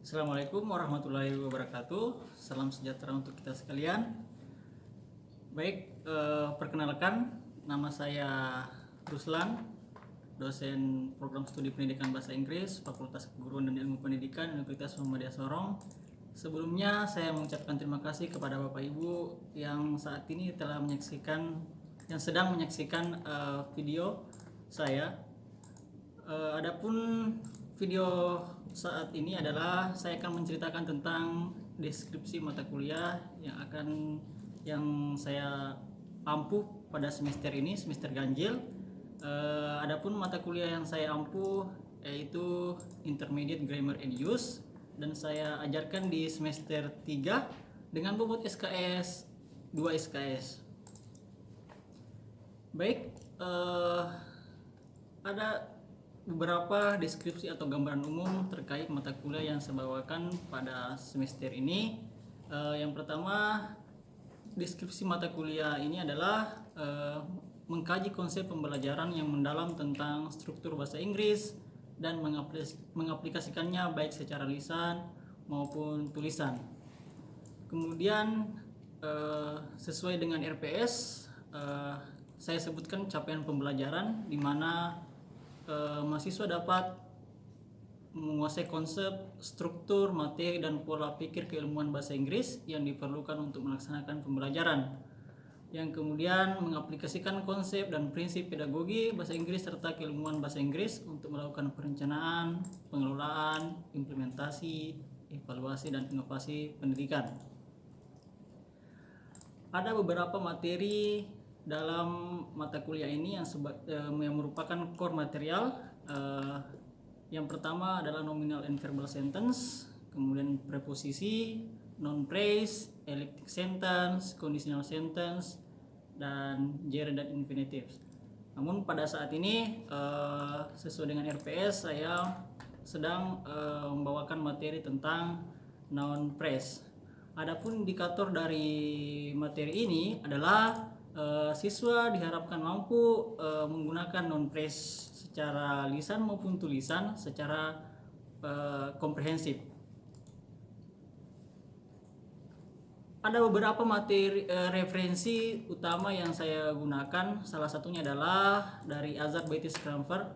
Assalamualaikum warahmatullahi wabarakatuh. Salam sejahtera untuk kita sekalian. Baik, perkenalkan, nama saya Ruslan, dosen program studi pendidikan bahasa Inggris, Fakultas Keguruan dan Ilmu Pendidikan Universitas Muhammadiyah Sorong. Sebelumnya saya mengucapkan terima kasih kepada Bapak Ibu yang saat ini yang sedang menyaksikan video saya. Adapun video saat ini adalah saya akan menceritakan tentang deskripsi mata kuliah yang saya ampuh pada semester ini, semester ganjil. Adapun mata kuliah yang saya ampuh yaitu Intermediate Grammar and Use, dan saya ajarkan di semester 3 dengan bobot SKS 2 SKS. Baik, ada beberapa deskripsi atau gambaran umum terkait mata kuliah yang saya bawakan pada semester ini. Yang pertama, deskripsi mata kuliah ini adalah mengkaji konsep pembelajaran yang mendalam tentang struktur bahasa Inggris dan mengaplikasikannya baik secara lisan maupun tulisan. Kemudian sesuai dengan RPS, saya sebutkan capaian pembelajaran di mana mahasiswa dapat menguasai konsep, struktur, materi, dan pola pikir keilmuan bahasa Inggris yang diperlukan untuk melaksanakan pembelajaran, yang kemudian mengaplikasikan konsep dan prinsip pedagogi bahasa Inggris serta keilmuan bahasa Inggris untuk melakukan perencanaan, pengelolaan, implementasi, evaluasi, dan inovasi pendidikan. Ada beberapa materi dalam mata kuliah ini yang merupakan core material. Yang pertama adalah nominal and verbal sentence, kemudian preposisi, noun phrase, elliptic sentence, conditional sentence, dan gerund dan infinitives. Namun pada saat ini sesuai dengan RPS saya sedang membawakan materi tentang noun phrase. Adapun indikator dari materi ini adalah siswa diharapkan mampu menggunakan noun phrase secara lisan maupun tulisan secara komprehensif. Ada beberapa materi referensi utama yang saya gunakan. Salah satunya adalah dari Azad British Grammar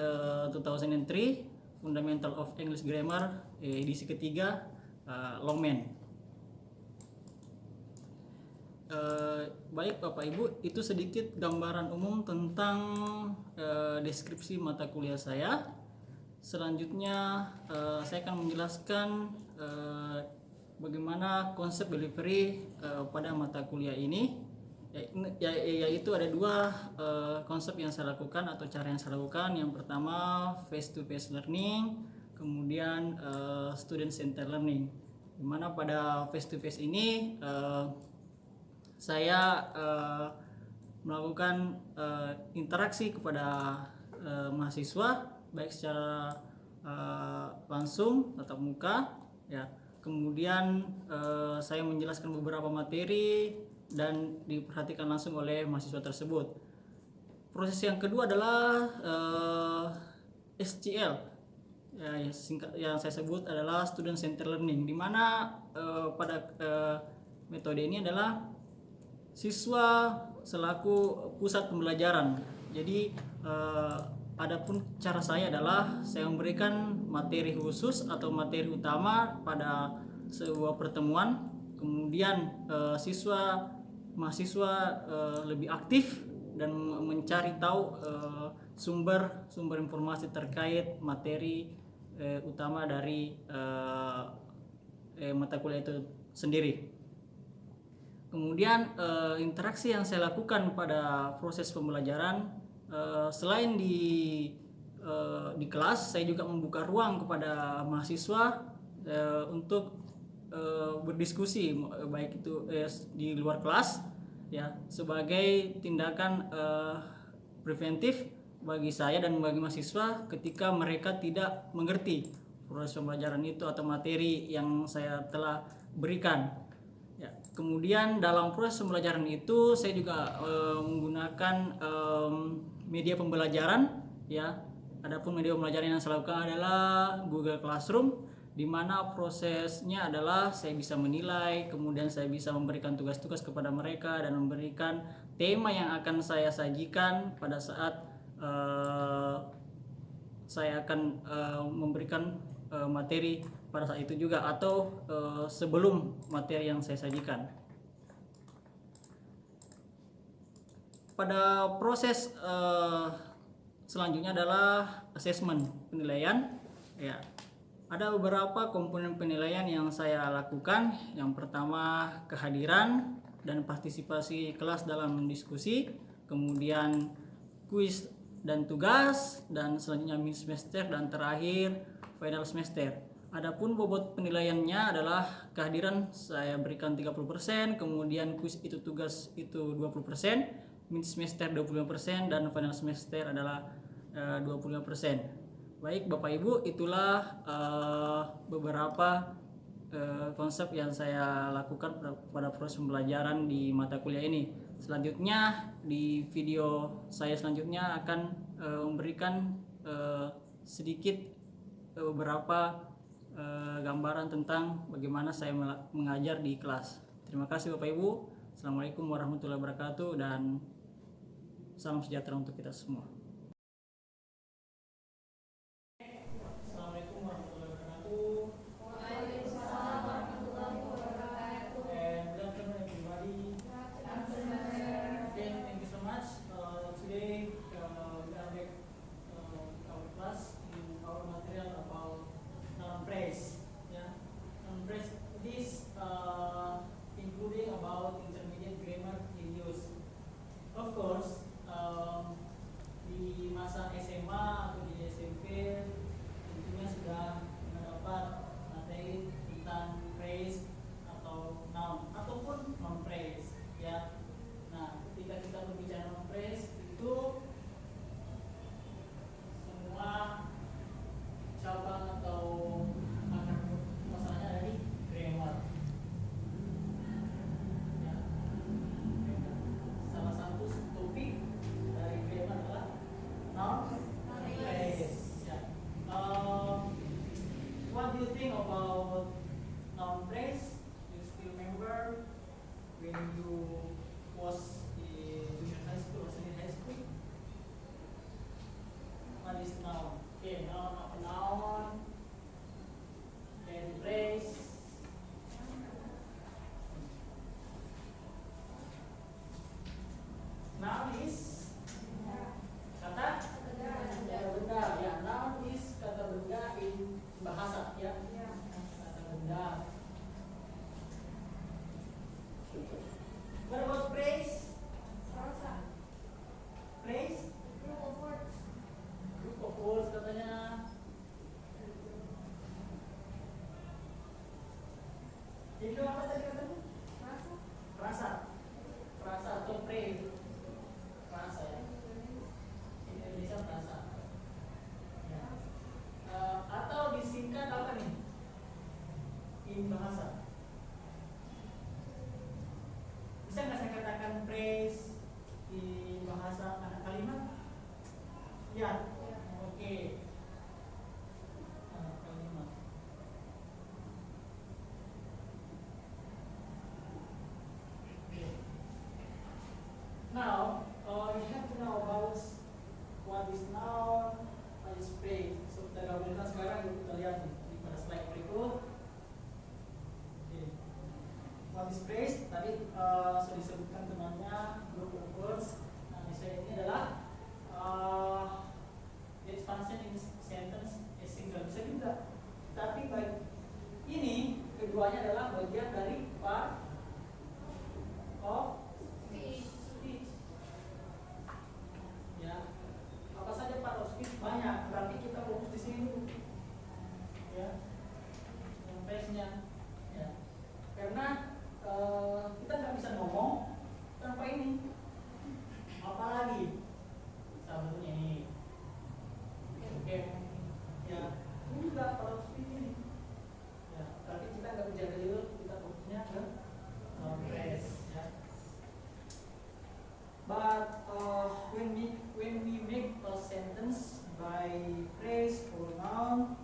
2003, Fundamental of English Grammar edisi ketiga, Longman. Baik Bapak Ibu, itu sedikit gambaran umum tentang deskripsi mata kuliah saya. Selanjutnya saya akan menjelaskan bagaimana konsep delivery pada mata kuliah ini, yaitu ada dua konsep yang saya lakukan atau cara yang saya lakukan. Yang pertama face to face learning, kemudian student center learning, dimana pada face to face ini saya melakukan interaksi kepada mahasiswa baik secara langsung tatap muka, ya. Kemudian saya menjelaskan beberapa materi dan diperhatikan langsung oleh mahasiswa tersebut. Proses yang kedua adalah SCL, yang saya sebut adalah student center learning, di mana pada metode ini adalah siswa selaku pusat pembelajaran. Jadi adapun cara saya adalah saya memberikan materi khusus atau materi utama pada sebuah pertemuan. Kemudian mahasiswa lebih aktif dan mencari tahu sumber informasi terkait materi utama dari mata kuliah itu sendiri. Kemudian interaksi yang saya lakukan pada proses pembelajaran, selain di kelas, saya juga membuka ruang kepada mahasiswa untuk berdiskusi, baik itu di luar kelas, ya, sebagai tindakan preventif bagi saya dan bagi mahasiswa ketika mereka tidak mengerti proses pembelajaran itu atau materi yang saya telah berikan. Ya, kemudian dalam proses pembelajaran itu saya juga menggunakan media pembelajaran, ya. Adapun media pembelajaran yang saya lakukan adalah Google Classroom, di mana prosesnya adalah saya bisa menilai, kemudian saya bisa memberikan tugas-tugas kepada mereka dan memberikan tema yang akan saya sajikan pada saat saya akan memberikan materi pada saat itu juga, atau sebelum materi yang saya sajikan. Pada proses selanjutnya adalah assessment, penilaian. Ya, ada beberapa komponen penilaian yang saya lakukan. Yang pertama, kehadiran dan partisipasi kelas dalam diskusi, kemudian kuis dan tugas, dan selanjutnya mid semester, dan terakhir final semester. Adapun bobot penilaiannya adalah kehadiran saya berikan 30%, kemudian kuis itu tugas itu 20%, mid semester 25%, dan final semester adalah 25%. Baik Bapak Ibu, itulah beberapa konsep yang saya lakukan pada proses pembelajaran di mata kuliah ini. Selanjutnya di video saya selanjutnya akan memberikan sedikit beberapa gambaran tentang bagaimana saya mengajar di kelas. Terima kasih Bapak Ibu. Assalamualaikum warahmatullahi wabarakatuh, dan salam sejahtera untuk kita semua. Assalamualaikum warahmatullahi wabarakatuh. Waalaikumsalam warahmatullahi wabarakatuh. And good afternoon everybody. Again, thank you so much. Today we are back our class in our material about noun phrase. Yeah, noun phrase this including about intermediate grammar in use. Of course, di masa SMA atau di SMP tentunya sudah mendapat materi tentang phrase atau noun ataupun non phrase, ya. Nah, ketika kita berbicara non phrase itu semua cabang atau akar masalahnya ada di grammar. Ya. Salah satu topik dari grammar adalah noun phrase. Ya. What do you think about noun phrase? You still remember when you was in junior high school or senior high school? What is noun? Okay, noun, then phrase. Noun is kata benda, ya. Noun is kata benda in bahasa, ya. Kata benda. What about phrase? Phrase? Group of words katanya. Itu apa tadi katanya? Frasa atau phrase. Frasa, ya. Ini Indonesia frasa. Ya. Atau disingkat apa nih? In bahasa. Bisa nggak saya katakan phrase di bahasa anak kalimat? Ya. Oke. Anak kalimat. Now, we have to know about what is noun, what is phrase. So kita gabungkan sekarang, yuk kita lihat nih pada slide berikut. Okay. What is phrase? Tadi sudah disebutkan temannya, group of words. Nah, misalnya ini adalah the expansion in sentence a single, bisa juga. Tapi baik ini keduanya adalah bagian dari part of speech. Ya, apa saja part of speech? Banyak, berarti kita fokus di sini dulu. Ya, phrase-nya. Ya, karena kita nggak bisa ngomong tanpa ini. Apalagi salah satunya ini. Oke. Ya, ini juga part of speech ini. Ya, tapi kita nggak menjaga dulu, kita fokusnya ke phrase. Ya. But when we make a sentence by phrase or noun,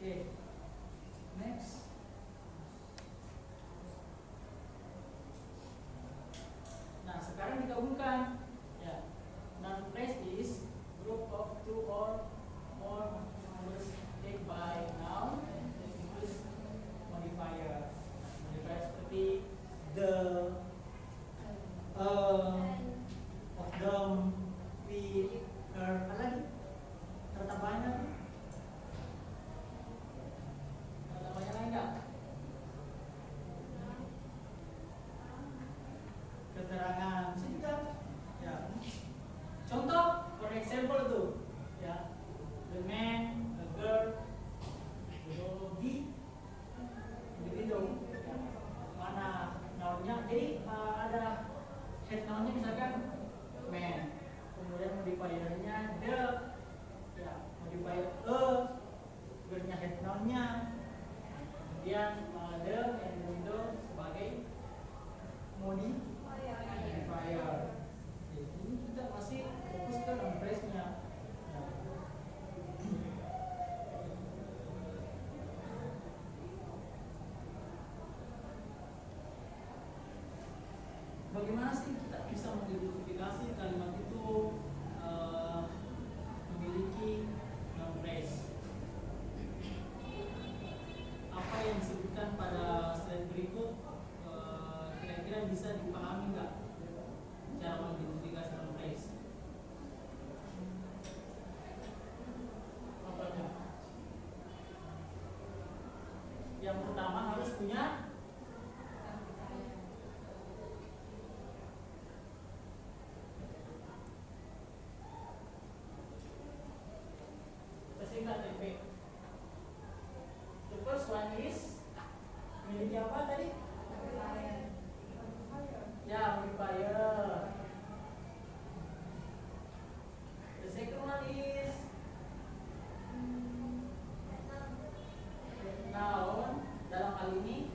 Oke, next. Nah, sekarang digabungkan. Ya, noun phrase is group of two or more numbers taken by noun and includes modifier. Modifier seperti the, of them, we, her, apa lagi? Kata banyak. Kata banyak lain enggak? Keterangan singkat. Ya. Contoh, for example itu, ya, the man, the girl, the doggy, begitu. Ya. Mana nounnya? Jadi ada head nounnya misalkan man, kemudian modifiernya the, ya, modifier vernya head nounnya, kemudian the and the sebagai modifier. Ini kita masih fokus ke noun phrase-nya. Bagaimana sih kita bisa mengidentifikasi kalimat itu memiliki noun phrase? Apa yang disebutkan pada slide berikut kira-kira bisa dipahami nggak cara mengidentifikasi noun phrase? Apanya? Yang pertama harus punya singkat TP. The first one is memiliki apa tadi? Ya, modifier. The second one is noun. Dalam hal ini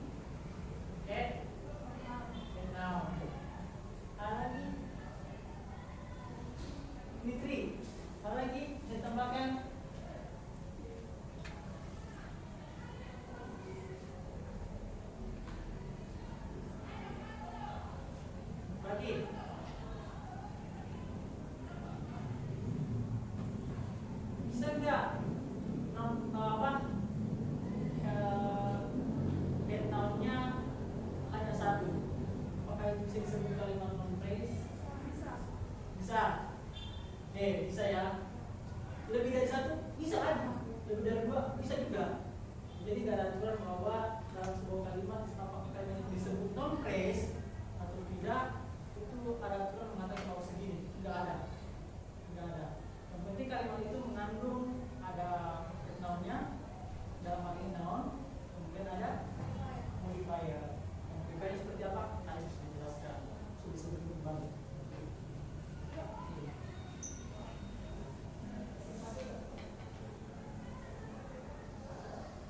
head and noun. Ada lagi? Ini three. Ada lagi? Saya tambahkan lagi. Bisa enggak head nounnya hanya satu? Apakah itu bisa disebut kalimat noun phrase? Bisa. Oke, bisa ya. Lebih dari satu bisa kan? Lebih dari dua bisa juga. Jadi tidak ada aturan bahwa dalam sebuah kalimat apakah kalimat itu disebut noun phrase atau tidak, itu ada aturan mengatakan bahwa segini. Tidak ada. Yang penting kalimat itu mengandung ada nounnya, dalam hal ini noun, kemudian ada modifier. Modifier seperti apa? Tadi sudah dijelaskan. Sudah disebut kembali.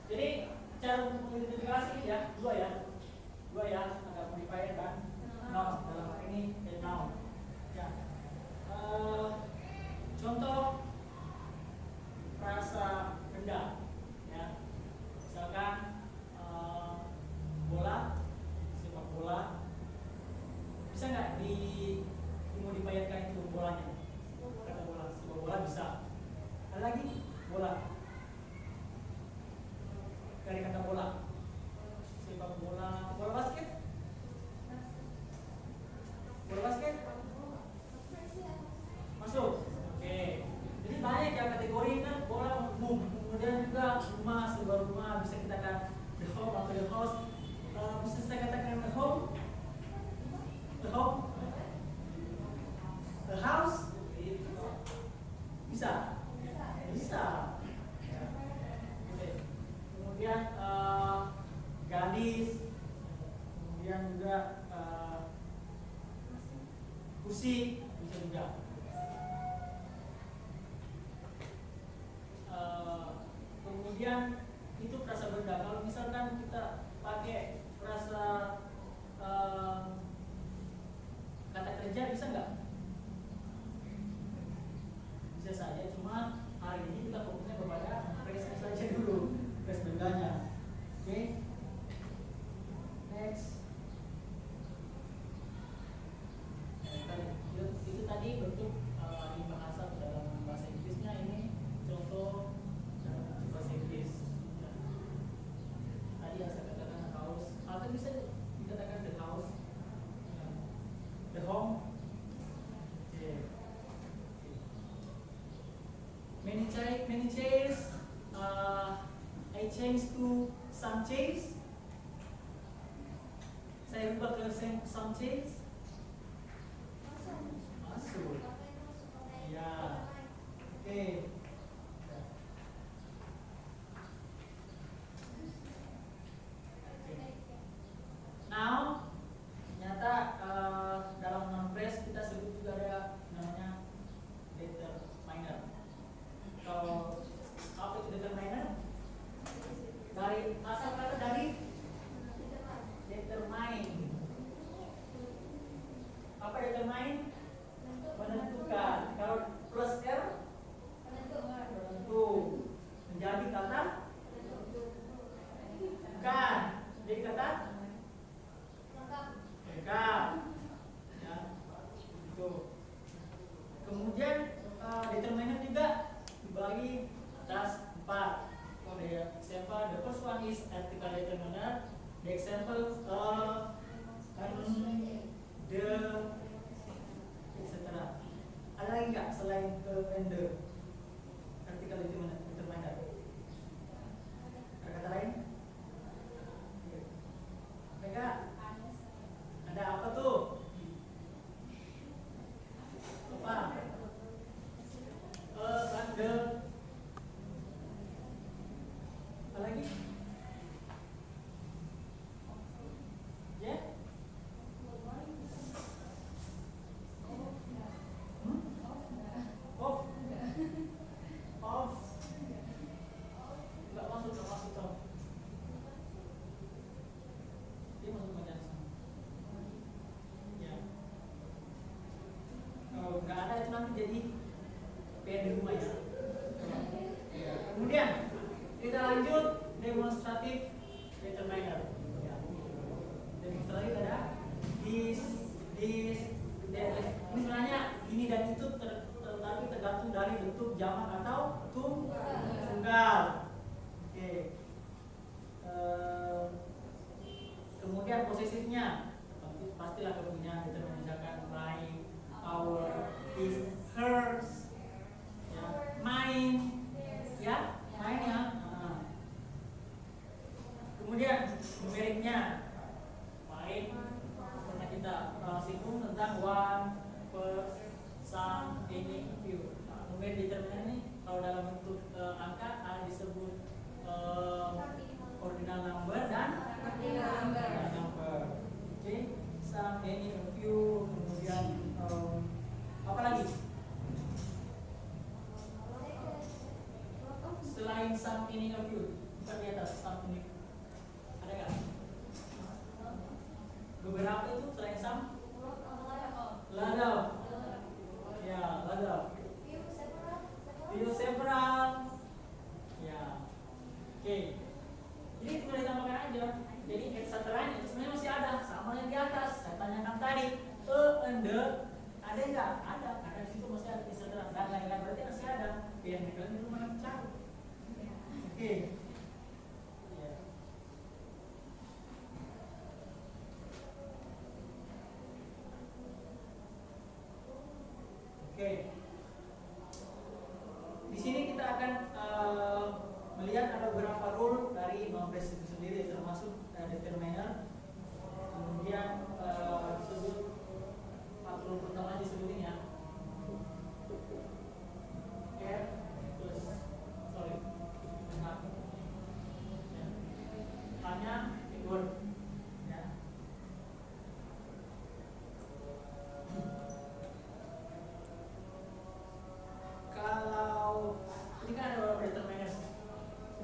Jadi cara untuk mengidentifikasi ya dua ya, ada modifier dan noun. Dalam hal ini noun. Ya. Contoh frasa benda, ya. Misalkan bola, sepak bola, bisa nggak dimodifierkan itu bolanya? Kata bola, sepak bola bisa. Ada lagi bola. Dari kata bola, sepak bola, bola basket, masuk. Oke, jadi banyak ya kategori kan bola umum, kemudian juga rumah, sebuah rumah bisa kita katakan the home atau the house. Bisa saya katakan the home, the house, bisa. Kemudian gadis, kemudian juga kursi bisa juga. Kemudian itu frasa benda. Kalau misalkan kita pakai frasa kata kerja bisa nggak? Bisa saja, cuma hari ini kita fokusnya kepada phrase saja dulu. change to some change. Saya ubah ke some change. Masuk. Ya. Oke. Now, ternyata dalam non-press kita sebut juga ada namanya determiner. Kalau apa itu determiner? Dari asal kata dari determine. Apa determine? Menentukan. Kalau plus R menentu. Menjadi kata bukan. Jadi kata lengkap. Ya. Itu. Kemudian determiner juga dibagi atas 4. For the example, the first one is article determiner. The example the etc. Ada lagi nggak selain and the article determiner? Ada kata lain? Mereka ada apa tuh? Apa? The apa lagi? Ya? Off. Nggak masuk off. Dia masuk bacaan sama. Ya. Kalau nggak ada itu nanti jadi PR di rumah ya. Kemudian kita lanjut demonstratif determiner. Ya. Demonstratif ada this, that. Ini sebenarnya ini dan itu tetapi tergantung dari bentuk jamak atau tunggal. Oke. Kemudian posesifnya pastilah kemudian determiner, misalkan my, our, his, hers, ya, mine, ya, mine ya. Kemudian numeriknya, mine, pernah kita singgung tentang one, per, some, any, few. Numerik determiner ini kalau dalam bentuk angka disebut ordinal number dan ordinal number. Oke, some, any, a few, kemudian apa lagi? Selain some, any, a few, bukan di atas some, any, ada nggak? Beberapa itu selain some? Lot of. Ya, lot of. Few, several. Ya. Oke. Jadi tinggal ditambahkan aja. Jadi etc. itu sebenarnya masih ada, sama yang di atas. Saya tanyakan tadi, and the ada nggak? Ada. Karena di situ masih ada etc. dan lain-lain, berarti masih ada. Biar kalian di rumah nanti cari. Oke. Ya. Oke. Di sini kita akan melihat ada beberapa rule dari non-press itu sendiri, termasuk determiner. Kemudian disebut 4 rule pertama disebutin ya. R plus hanya keyword ya. Kalau ini kan ada beberapa determiner,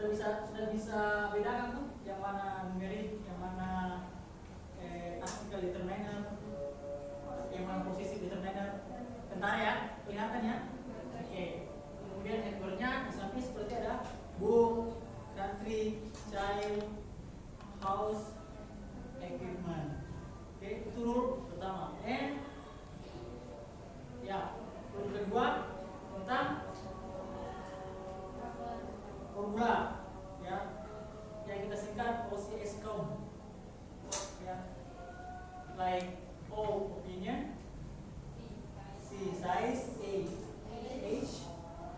sudah bisa bedakan tuh yang mana numerik, yang mana artikel determiner, yang mana posisi determiner. Bentar ya, kelihatan ya. Oke. Kemudian headernya di samping seperti ada book, country, child, house, equipment. Oke, itu rule pertama. Ya, rule kedua tentang formula ya, yang kita singkat OCS count ya, like O opinion, C size, A age,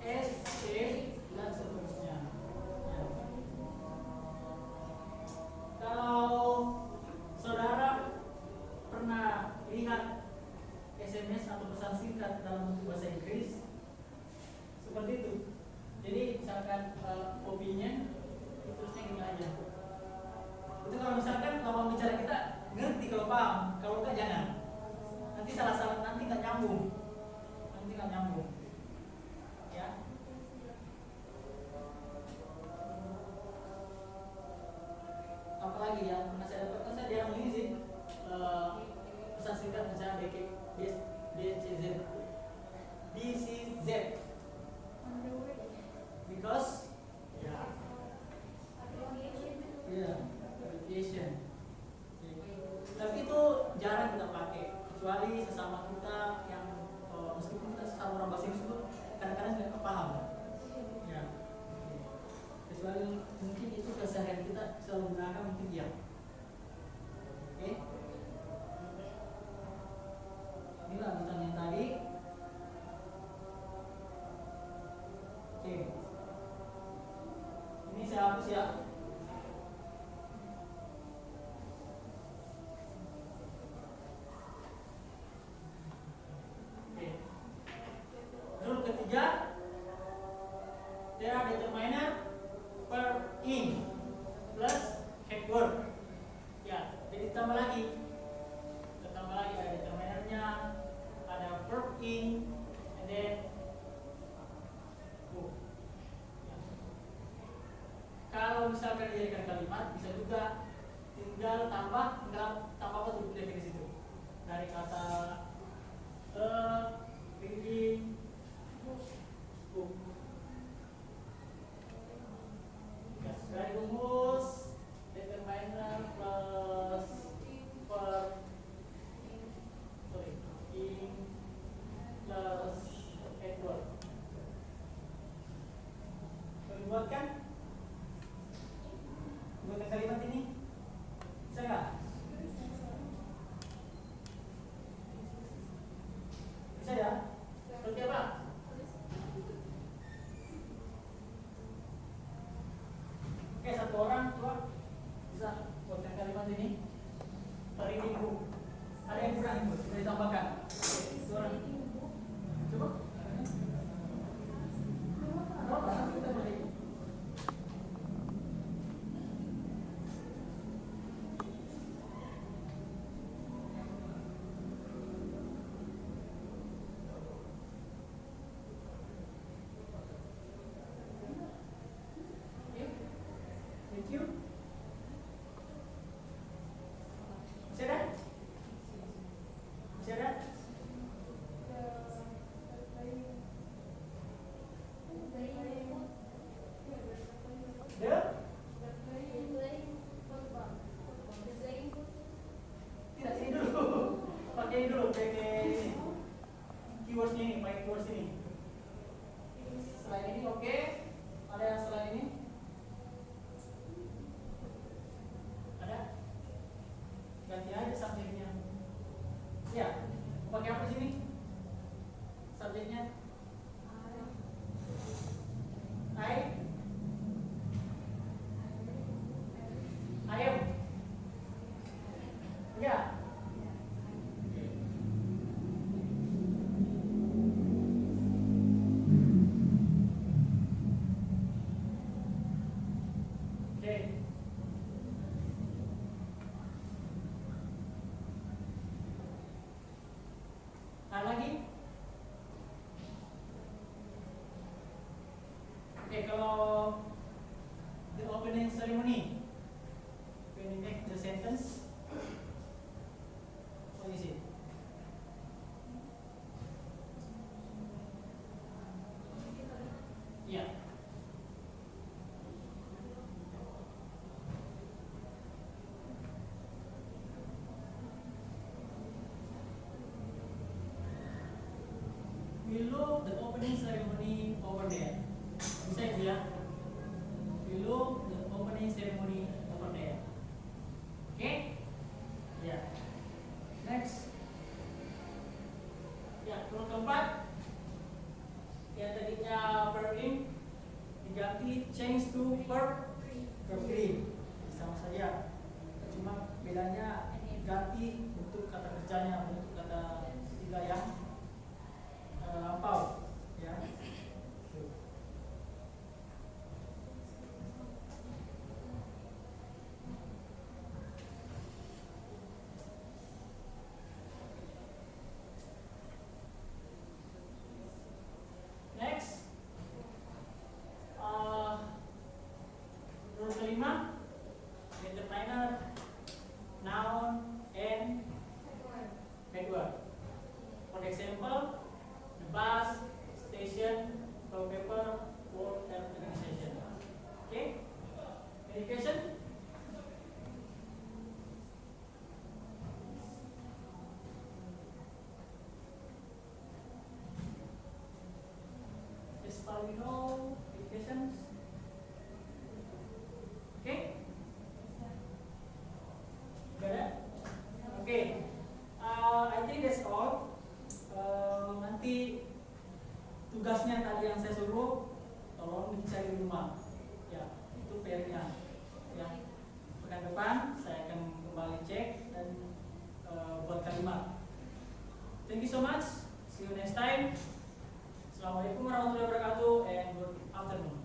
S shape dan seterusnya ya. aja. Itu kalau misalkan lawan bicara kita ngerti kalau paham, kalau enggak jangan. Nanti salah-salah, nanti nggak nyambung. Ya. Apalagi yang pernah saya dapatkan, saya jarang ini sih. Pesan singkat misalnya BCZ because abbreviation. Tapi itu jarang kita pakai, kecuali sesama kita yang meskipun kita sesama orang bahasa Inggris itu kadang-kadang nggak paham. Ya. Kecuali mungkin itu keseharian kita selalu gunakan, mungkin dia. Oke. Inilah lanjutan yang tadi. Oke. Ini saya hapus ya. Oke. Rule ketiga, there are determiner per in plus head word. Ya, jadi tambah lagi ada determinernya, ada verb in, and then ya. Kalau misalkan dijadikan kalimat, bisa juga tinggal tambah apa tuh di situ, dari kata reading book. Ya, dari rumus determiner plus verb in plus head word. Buatkan kalimat ini bisa nggak? Bisa ya? Seperti apa? Oke, satu orang coba bisa buatkan kalimat ini. Reading book. Ada yang kurang itu, bisa ditambahkan. Oke, satu orang. Coba. Thank you. Masih ada? Masih ada? Tidak, sini dulu. Pakai ini dulu, pakai keywords ini, pakai keywords ini. Selain ini oke. Ada yang selain ini? Ada? Ganti aja subjeknya. Ya, pakai apa sini? Subjeknya? Ayam. Ya. Oke. Lagi? Oke, kalau the opening ceremony, when you make the sentence, what is it? Yeah. We look the opening ceremony over there. Bisa itu ya? We look the opening ceremony over there. Oke? Okay? Ya. Next. Ya, rule keempat. Yang tadinya verb in diganti change to verb 3. Sama saja. Cuma bedanya ganti bentuk kata kerjanya, bentuk kata tiga yang lampau, ya. Huruf kelima, determiner, noun, and headword. For example, the bus, station, toll paper, work, and organization. Okay? Any question? As far we know, any questions? Okay? Got it? Okay. I think that's all. Nanti tugasnya tadi yang saya suruh tolong dicari di rumah. Ya, itu PR-nya. Ya, pekan depan saya akan kembali cek dan buat kalimat. Thank you so much. See you next time. Assalamualaikum warahmatullahi wabarakatuh and good afternoon.